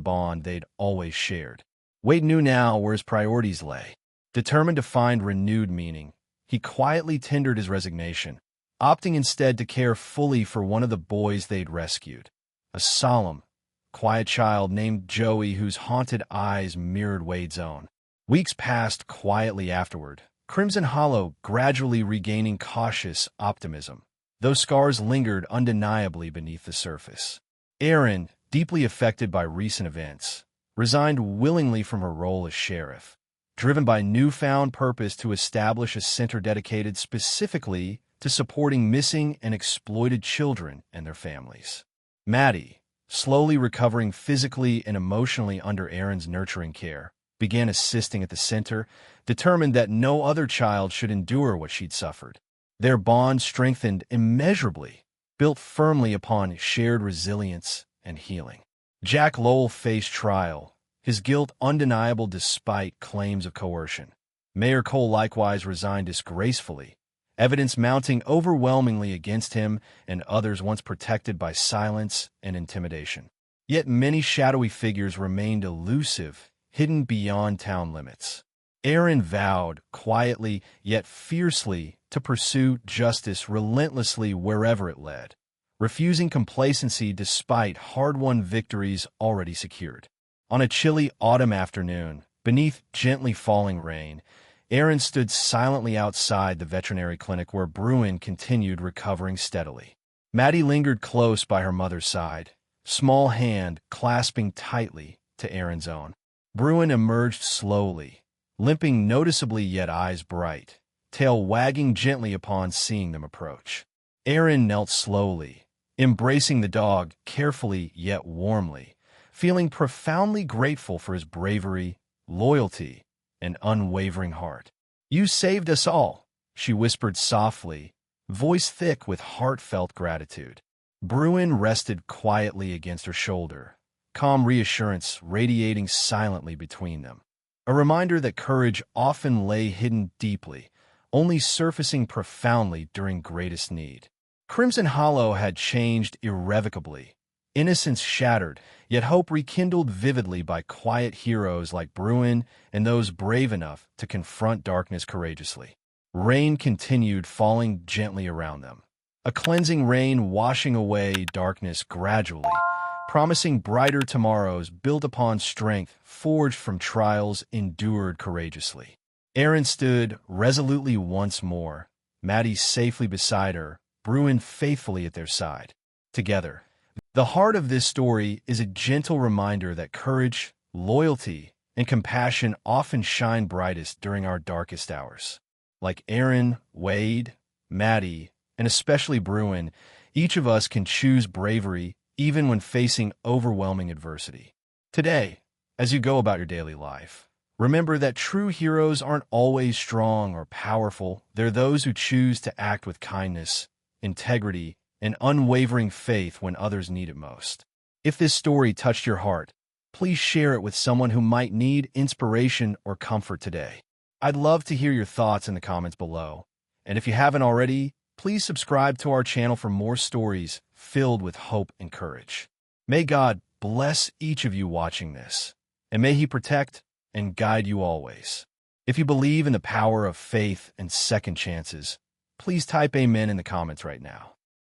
Speaker 2: bond they'd always shared. Wade knew now where his priorities lay. Determined to find renewed meaning, he quietly tendered his resignation, opting instead to care fully for one of the boys they'd rescued, a solemn, quiet child named Joey whose haunted eyes mirrored Wade's own. Weeks passed quietly afterward, Crimson Hollow gradually regaining cautious optimism, though scars lingered undeniably beneath the surface. Erin, deeply affected by recent events, resigned willingly from her role as sheriff, driven by newfound purpose to establish a center dedicated specifically to supporting missing and exploited children and their families. Maddie, slowly recovering physically and emotionally under Erin's nurturing care, began assisting at the center, determined that no other child should endure what she'd suffered. Their bond strengthened immeasurably, built firmly upon shared resilience and healing. Jack Lowell faced trial, his guilt undeniable despite claims of coercion. Mayor Cole likewise resigned disgracefully, evidence mounting overwhelmingly against him and others once protected by silence and intimidation. Yet many shadowy figures remained elusive, hidden beyond town limits. Erin vowed, quietly yet fiercely, to pursue justice relentlessly wherever it led, refusing complacency despite hard-won victories already secured. On a chilly autumn afternoon, beneath gently falling rain, Erin stood silently outside the veterinary clinic where Bruin continued recovering steadily. Maddie lingered close by her mother's side, small hand clasping tightly to Erin's own. Bruin emerged slowly, limping noticeably yet eyes bright, tail wagging gently upon seeing them approach. Erin knelt slowly, embracing the dog carefully yet warmly, feeling profoundly grateful for his bravery, loyalty, and unwavering heart. "You saved us all," she whispered softly, voice thick with heartfelt gratitude. Bruin rested quietly against her shoulder, calm reassurance radiating silently between them. A reminder that courage often lay hidden deeply, only surfacing profoundly during greatest need. Crimson Hollow had changed irrevocably, innocence shattered, yet hope rekindled vividly by quiet heroes like Bruin and those brave enough to confront darkness courageously. Rain continued falling gently around them, a cleansing rain washing away darkness gradually, promising brighter tomorrows built upon strength forged from trials endured courageously. Erin stood resolutely once more, Maddie safely beside her, Bruin faithfully at their side. Together, the heart of this story is a gentle reminder that courage, loyalty, and compassion often shine brightest during our darkest hours. Like Erin, Wade, Maddie, and especially Bruin, each of us can choose bravery even when facing overwhelming adversity. Today, as you go about your daily life, remember that true heroes aren't always strong or powerful. They're those who choose to act with kindness, integrity, and unwavering faith when others need it most. If this story touched your heart, please share it with someone who might need inspiration or comfort today. I'd love to hear your thoughts in the comments below. And if you haven't already, please subscribe to our channel for more stories filled with hope and courage. May God bless each of you watching this, and may He protect and guide you always. If you believe in the power of faith and second chances, please type Amen in the comments right now.